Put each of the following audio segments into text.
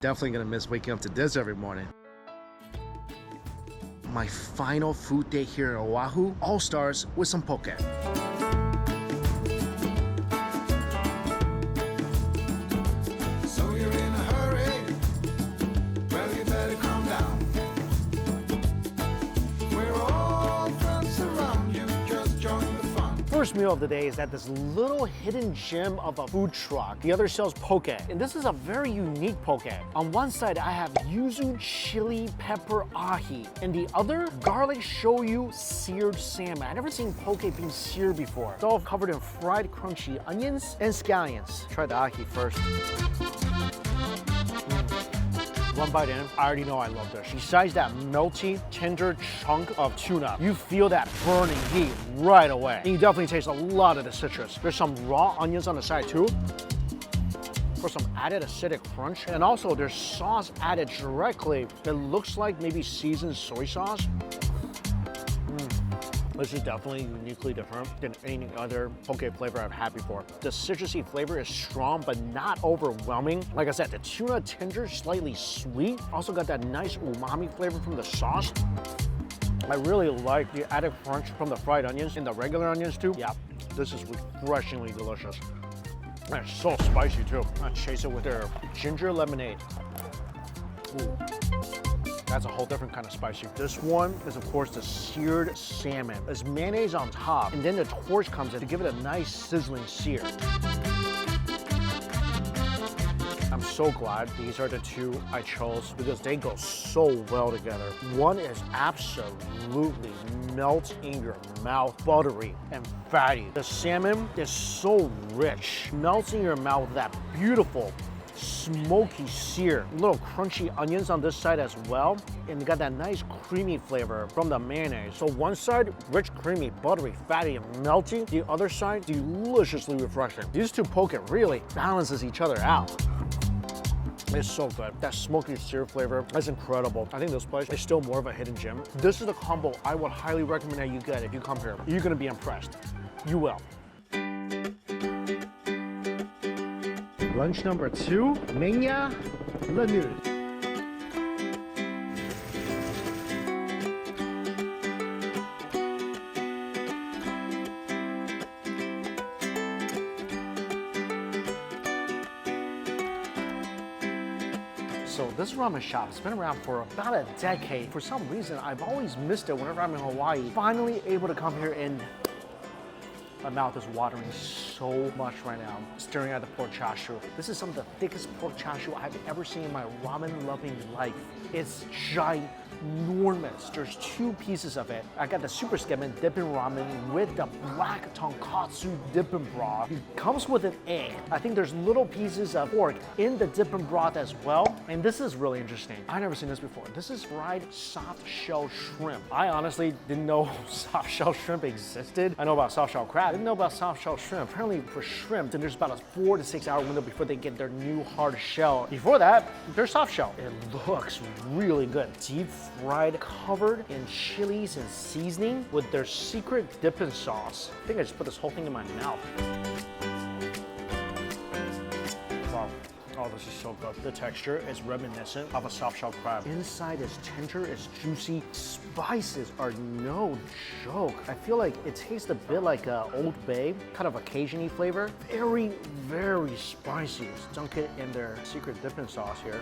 Definitely gonna miss waking up to this every morning. My final food day here in Oahu all stars with some poke. So you're in a hurry? Well, you better calm down. We're all friends around you, just join the fun. First meal of the day is at this little hidden gem of a food truck. The other sells poke, and this is a very unique poke. On one side, I have yuzu chili pepper ahi, and the other, garlic shoyu seared salmon. I've never seen poke being seared before. It's all covered in fried crunchy onions and scallions. Try the ahi first. One bite in, I already know I love this. Besides that melty, tender chunk of tuna, you feel that burning heat right away. And you definitely taste a lot of the citrus. There's some raw onions on the side too, for some added acidic crunch. And also there's sauce added directly. It looks like maybe seasoned soy sauce. This is definitely uniquely different than any other poke flavor I've had before. The citrusy flavor is strong, but not overwhelming. Like I said, the tuna tender, slightly sweet. Also got that nice umami flavor from the sauce. I really like the added crunch from the fried onions and the regular onions too. Yeah, this is refreshingly delicious. And it's so spicy too. I chase it with their ginger lemonade. Ooh. That's a whole different kind of spicy. This one is, of course, the seared salmon. There's mayonnaise on top, and then the torch comes in to give it a nice sizzling sear. I'm so glad these are the two I chose because they go so well together. One is absolutely melt in your mouth, buttery and fatty. The salmon is so rich, melts in your mouth with that beautiful smoky sear, little crunchy onions on this side as well, and you got that nice creamy flavor from the mayonnaise. So one side, rich, creamy, buttery, fatty, and melty. The other side, deliciously refreshing. These two poke really balances each other out. It's so good. That smoky sear flavor is incredible. I think this place is still more of a hidden gem. This is a combo I would highly recommend that you get if you come here. You're gonna be impressed. You will. Lunch number 2, Menya le Nood. So this ramen shop has been around for about a decade. For some reason, I've always missed it whenever I'm in Hawaii. Finally able to come here, and my mouth is watering so much right now, staring at the pork chashu. This is some of the thickest pork chashu I've ever seen in my ramen-loving life. It's ginormous. There's 2 pieces of it. I got the super Tsukemen dipping ramen with the black tonkatsu dipping broth. It comes with an egg. I think there's little pieces of pork in the dipping broth as well. And this is really interesting. I've never seen this before. This is fried soft shell shrimp. I honestly didn't know soft shell shrimp existed. I know about soft shell crab. I didn't know about soft shell shrimp. Apparently for shrimp, then there's about a 4 to 6 hour window before they get their new hard shell. Before that, they're soft shell. It looks really good. Deep fried, covered in chilies and seasoning with their secret dipping sauce. I think I just put this whole thing in my mouth. Wow. Oh, this is so good. The texture is reminiscent of a soft shell crab. Inside is tender, it's juicy. Spices are no joke. I feel like it tastes a bit like Old Bay, kind of a Cajun-y flavor. Very, very spicy. Let's dunk it in their secret dipping sauce here.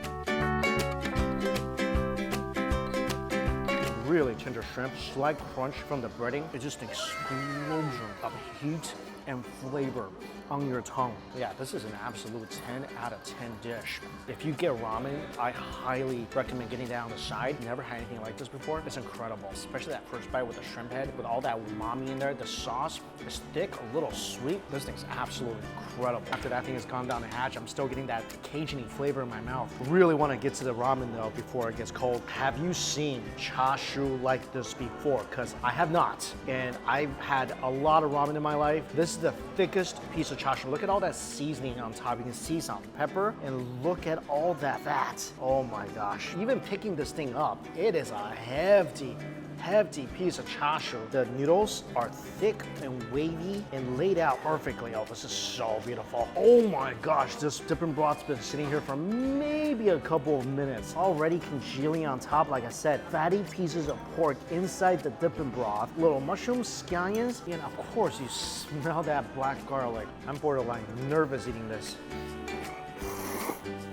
Really tender shrimp, slight crunch from the breading. It's just an explosion of heat and flavor on your tongue. Yeah, this is an absolute 10 out of 10 dish. If you get ramen, I highly recommend getting that on the side. Never had anything like this before. It's incredible, especially that first bite with the shrimp head, with all that umami in there. The sauce is thick, a little sweet. This thing's absolutely incredible. After that thing has gone down the hatch, I'm still getting that Cajun-y flavor in my mouth. Really want to get to the ramen though before it gets cold. Have you seen chashu like this before? Because I have not, and I've had a lot of ramen in my life. This is the thickest piece of chashu. Look at all that seasoning on top. You can see some pepper, and look at all that fat. Oh my gosh. Even picking this thing up, it is a hefty hefty piece of char siu. The noodles are thick and wavy and laid out perfectly. Oh, this is so beautiful. Oh my gosh, this dipping broth's been sitting here for maybe a couple of minutes. Already congealing on top, like I said, fatty pieces of pork inside the dipping broth, little mushrooms, scallions, and of course you smell that black garlic. I'm borderline nervous eating this.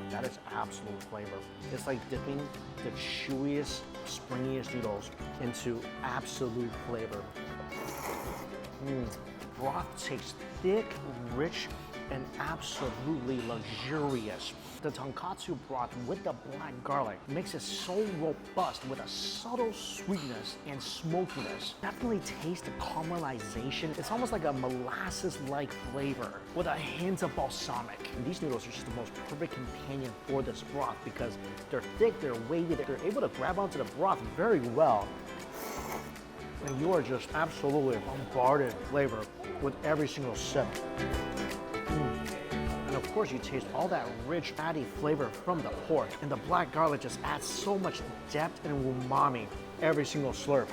That is absolute flavor. It's like dipping the chewiest, springiest noodles into absolute flavor. Broth tastes thick, rich, and absolutely luxurious. The tonkatsu broth with the black garlic makes it so robust with a subtle sweetness and smokiness. Definitely taste the caramelization. It's almost like a molasses-like flavor with a hint of balsamic. And these noodles are just the most perfect companion for this broth because they're thick, they're wavy, they're able to grab onto the broth very well. And you are just absolutely bombarded with flavor with every single sip. And of course you taste all that rich, fatty flavor from the pork. And the black garlic just adds so much depth and umami every single slurp.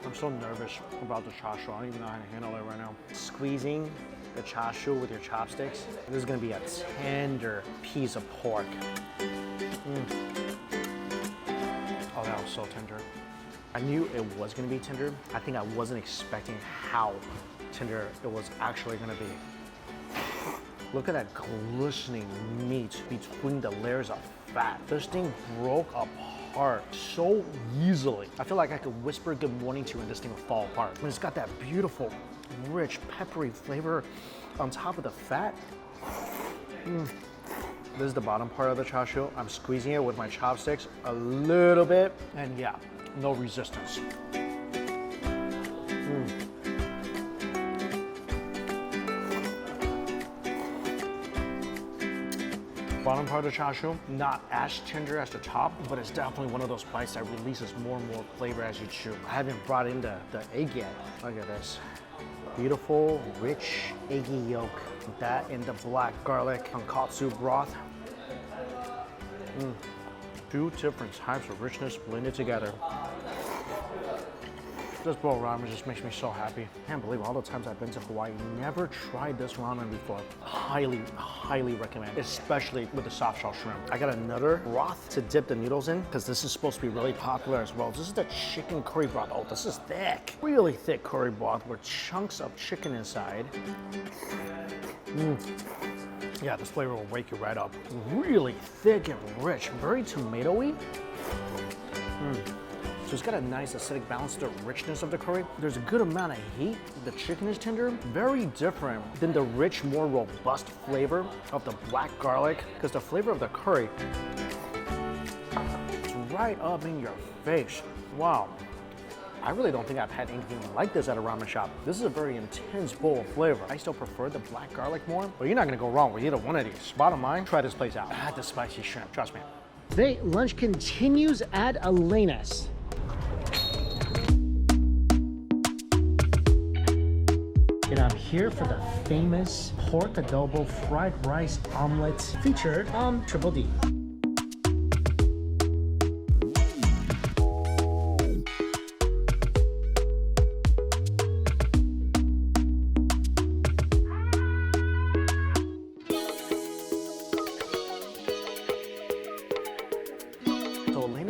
I'm so nervous about the char siu. I don't even know how to handle it right now. Squeezing the char siu with your chopsticks. This is gonna be a tender piece of pork. Oh, that was so tender. I knew it was gonna be tender. I think I wasn't expecting how tender it was actually gonna be. Look at that glistening meat between the layers of fat. This thing broke apart so easily. I feel like I could whisper good morning to you and this thing would fall apart. And it's got that beautiful, rich, peppery flavor on top of the fat. This is the bottom part of the char siu. I'm squeezing it with my chopsticks a little bit, and yeah, no resistance. Bottom part of the char siu, not as tender as the top, but it's definitely one of those bites that releases more and more flavor as you chew. I haven't brought in the egg yet. Look at this. Beautiful, rich, eggy yolk. That and the black garlic tonkatsu broth. Two different types of richness blended together. This bowl of ramen just makes me so happy. Can't believe all the times I've been to Hawaii, never tried this ramen before. Highly, highly recommend, especially with the soft shell shrimp. I got another broth to dip the noodles in because this is supposed to be really popular as well. This is the chicken curry broth. Oh, this is thick. Really thick curry broth with chunks of chicken inside. Yeah, this flavor will wake you right up. Really thick and rich, very tomatoey. So it's got a nice acidic balance to the richness of the curry. There's a good amount of heat. The chicken is tender. Very different than the rich, more robust flavor of the black garlic, because the flavor of the curry is right up in your face. Wow. I really don't think I've had anything like this at a ramen shop. This is a very intense bowl of flavor. I still prefer the black garlic more, but you're not gonna go wrong with either one of these. Bottom line, try this place out. Add the spicy shrimp, trust me. Today, lunch continues at Elena's. And I'm here for the famous pork adobo fried rice omelet featured on Triple D.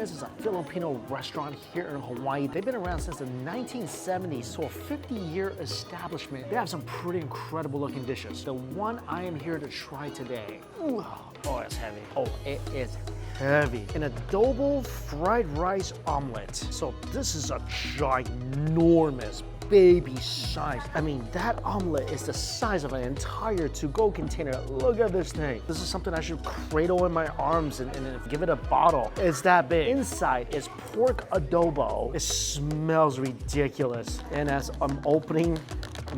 Is a Filipino restaurant here in Hawaii. They've been around since the 1970s, so a 50-year establishment. They have some pretty incredible looking dishes. The one I am here to try today, ooh, oh, it's heavy. Oh, it is heavy. An adobo fried rice omelet. So this is a ginormous baby size. I mean, that omelet is the size of an entire to-go container. Look at this thing. This is something I should cradle in my arms and give it a bottle. It's that big. Inside is pork adobo. It smells ridiculous. And as I'm opening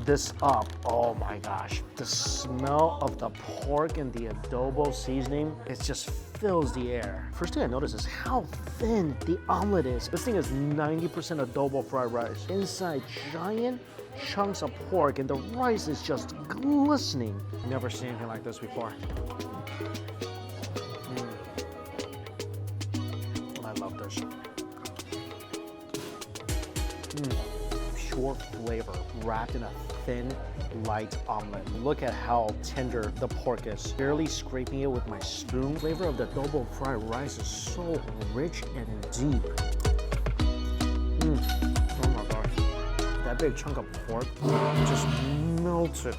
this up, oh my gosh, the smell of the pork and the adobo seasoning, it just fills the air. First thing I notice is how thin the omelet is. This thing is 90% adobo fried rice. Inside, giant chunks of pork, and the rice is just glistening. Never seen anything like this before. I love this. Pure flavor wrapped in a thin, light omelet. Look at how tender the pork is. Barely scraping it with my spoon. Flavor of the adobo fried rice is so rich and deep. Oh my gosh. That big chunk of pork just melted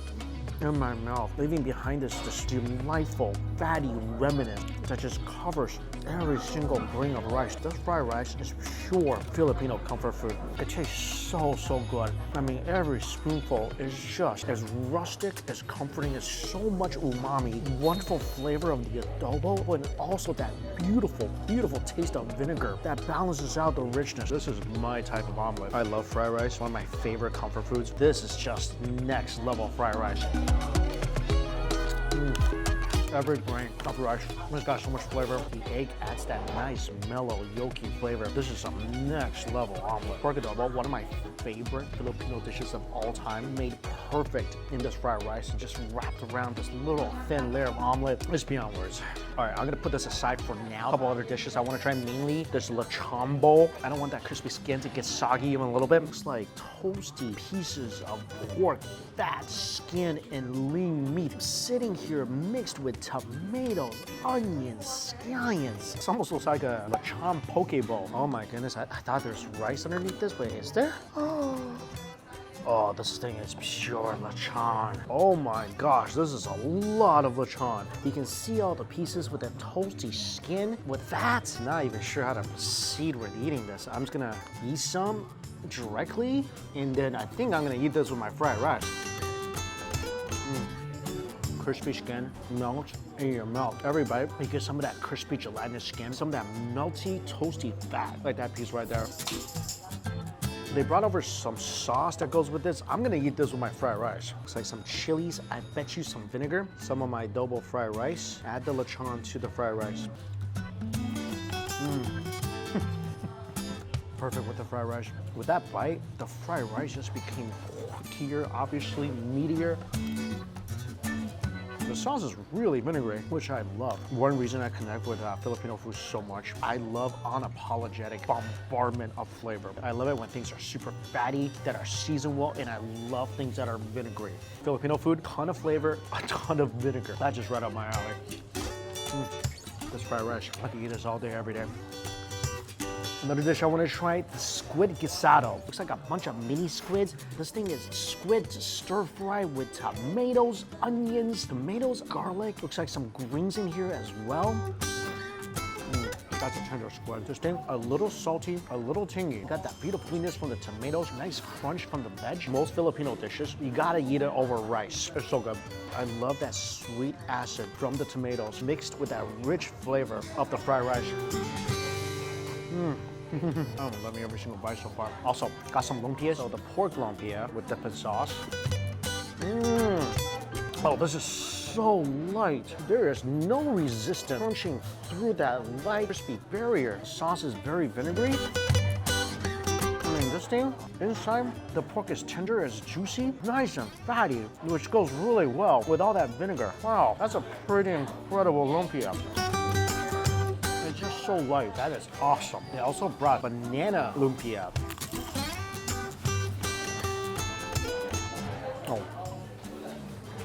in my mouth, leaving behind this delightful, fatty remnant that just covers every single grain of rice. This fried rice is pure Filipino comfort food. It tastes so good. I mean, every spoonful is just as rustic, as comforting, as so much umami, wonderful flavor of the adobo, and also that beautiful taste of vinegar that balances out the richness. This is my type of omelet. I love fried rice, one of my favorite comfort foods. This is just next level fried rice. Every grain of rice has got so much flavor. The egg adds that nice, mellow, yolky flavor. This is some next level omelet. Pork adobo, one of my favorite Filipino dishes of all time, made perfect in this fried rice and just wrapped around this little thin layer of omelet. It's beyond words. All right, I'm gonna put this aside for now. A couple other dishes I wanna try, mainly this lechon bowl. I don't want that crispy skin to get soggy even a little bit. Looks like toasty pieces of pork, fat, skin, and lean meat sitting here mixed with tomatoes, onions, scallions. This almost looks like a lechon poke bowl. Oh my goodness, I thought there's rice underneath this, but is there? Oh, this thing is pure lechon. Oh my gosh, this is a lot of lechon. You can see all the pieces with that toasty skin with fat. Not even sure how to proceed with eating this. I'm just gonna eat some directly, and then I think I'm gonna eat this with my fried rice. Crispy skin melts in your mouth. Every bite, you get some of that crispy gelatinous skin, some of that melty, toasty fat, like that piece right there. They brought over some sauce that goes with this. I'm gonna eat this with my fried rice. Looks like some chilies, I bet you some vinegar, some of my adobo fried rice. Add the lechon to the fried rice. Perfect with the fried rice. With that bite, the fried rice just became porkier, obviously meatier. The sauce is really vinegary, which I love. One reason I connect with Filipino food so much, I love unapologetic bombardment of flavor. I love it when things are super fatty, that are seasoned well, and I love things that are vinegary. Filipino food, ton of flavor, a ton of vinegar. That's just right up my alley. This fried rice, I can eat this all day, every day. Another dish I want to try, the squid guisado. Looks like a bunch of mini squids. This thing is squid to stir fry with tomatoes, onions, garlic. Looks like some greens in here as well. That's a tender squid. This thing, a little salty, a little tangy. Got that beautifulness from the tomatoes, nice crunch from the veg. Most Filipino dishes, you gotta eat it over rice. It's so good. I love that sweet acid from the tomatoes mixed with that rich flavor of the fried rice. Oh, love me every single bite so far. Also, got some lumpia, so the pork lumpia with dipping sauce. Oh, this is so light. There is no resistance crunching through that light, crispy barrier. Sauce is very vinegary. I mean, this thing, inside, the pork is tender, it's juicy, nice and fatty, which goes really well with all that vinegar. Wow, that's a pretty incredible lumpia. It's just so light. That is awesome. They also brought banana lumpia. Oh,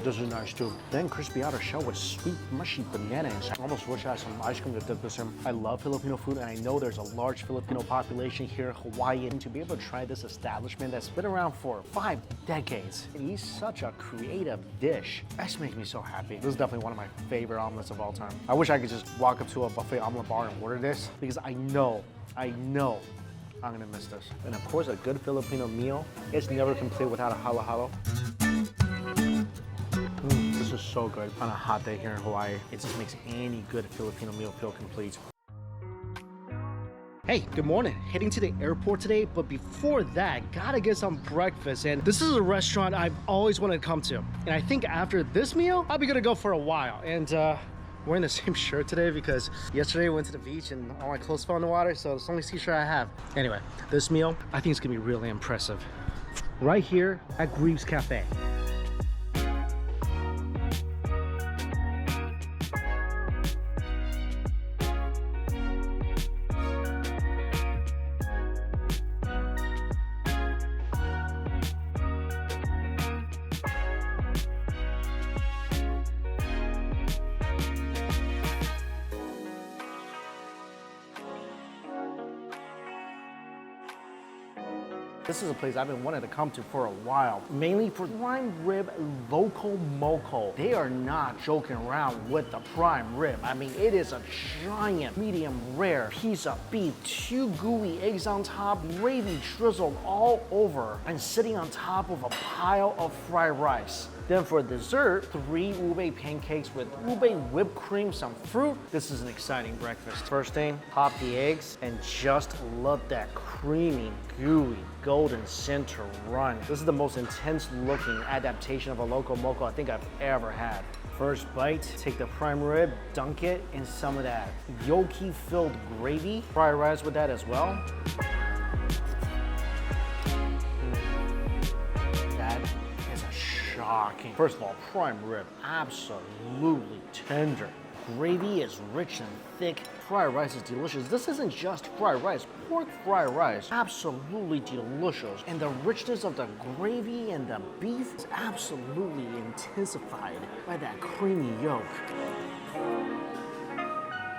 this is nice too. Then crispy outer shell with sweet, mushy banana inside. Almost wish I had some ice cream to dip this in. I love Filipino food, and I know there's a large Filipino population here in Hawaii. And to be able to try this establishment that's been around for 5 decades, and eat such a creative dish, that makes me so happy. This is definitely one of my favorite omelets of all time. I wish I could just walk up to a buffet omelet bar and order this, because I know I'm gonna miss this. And of course, a good Filipino meal is never complete without a halo-halo. This is so good on a hot day here in Hawaii. It just makes any good Filipino meal feel complete. Hey, good morning. Heading to the airport today, but before that, gotta get some breakfast. And this is a restaurant I've always wanted to come to. And I think after this meal, I'll be gonna go for a while. And wearing the same shirt today because yesterday I went to the beach and all my clothes fell in the water, so it's the only t-shirt I have. Anyway, this meal, I think it's gonna be really impressive. Right here at Guieb Cafe. This is a place I've been wanting to come to for a while, mainly for prime rib loco moco. They are not joking around with the prime rib. I mean, it is a giant, medium rare piece of beef, 2 gooey eggs on top, gravy drizzled all over, and sitting on top of a pile of fried rice. Then for dessert, 3 ube pancakes with ube whipped cream, some fruit. This is an exciting breakfast. First thing, pop the eggs and just let that creamy, gooey, golden center run. This is the most intense looking adaptation of a loco moco I think I've ever had. First bite, take the prime rib, dunk it in some of that yolky filled gravy. Fried rice with that as well. That is a shocking. First of all, prime rib, absolutely tender. Gravy is rich and thick. Fried rice is delicious. This isn't just fried rice, pork fried rice. Absolutely delicious. And the richness of the gravy and the beef is absolutely intensified by that creamy yolk.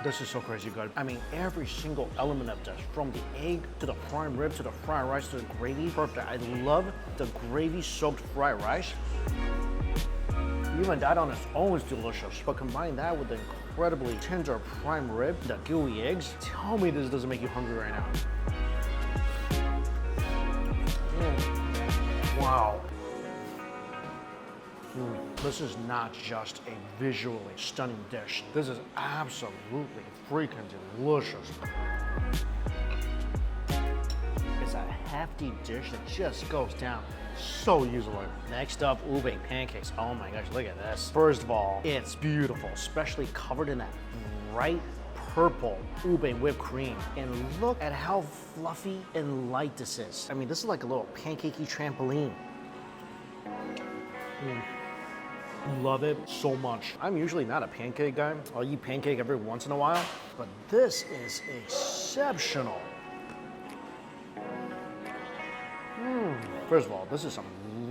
This is so crazy good. I mean, every single element of this, from the egg to the prime rib to the fried rice to the gravy, perfect. I love the gravy soaked fried rice. Even that on its own is delicious, but combine that with the incredibly tender prime rib, the gooey eggs, tell me this doesn't make you hungry right now. Wow. This is not just a visually stunning dish. This is absolutely freaking delicious. It's a hefty dish that just goes down so easily. Next up, ube pancakes. Oh my gosh, look at this. First of all, it's beautiful, especially covered in that bright purple ube whipped cream. And look at how fluffy and light this is. I mean, this is like a little pancakey trampoline. Love it so much. I'm usually not a pancake guy. I'll eat pancake every once in a while, but this is exceptional. First of all, this is some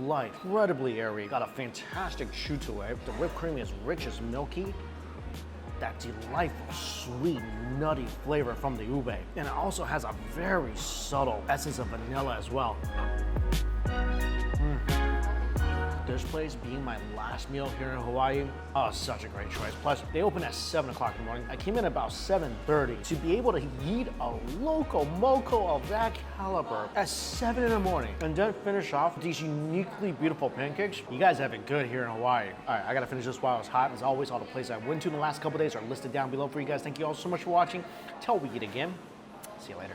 light, incredibly airy. Got a fantastic chew to it. The whipped cream is rich, as milky. That delightful, sweet, nutty flavor from the ube. And it also has a very subtle essence of vanilla as well. This place being my last meal here in Hawaii, oh, such a great choice. Plus, they open at 7 o'clock in the morning. I came in about 7:30 to be able to eat a loco moco of that caliber at 7 in the morning and then finish off with these uniquely beautiful pancakes. You guys have it good here in Hawaii. All right, I gotta finish this while it's hot. As always, all the places I went to in the last couple days are listed down below for you guys. Thank you all so much for watching. Till we eat again, see you later.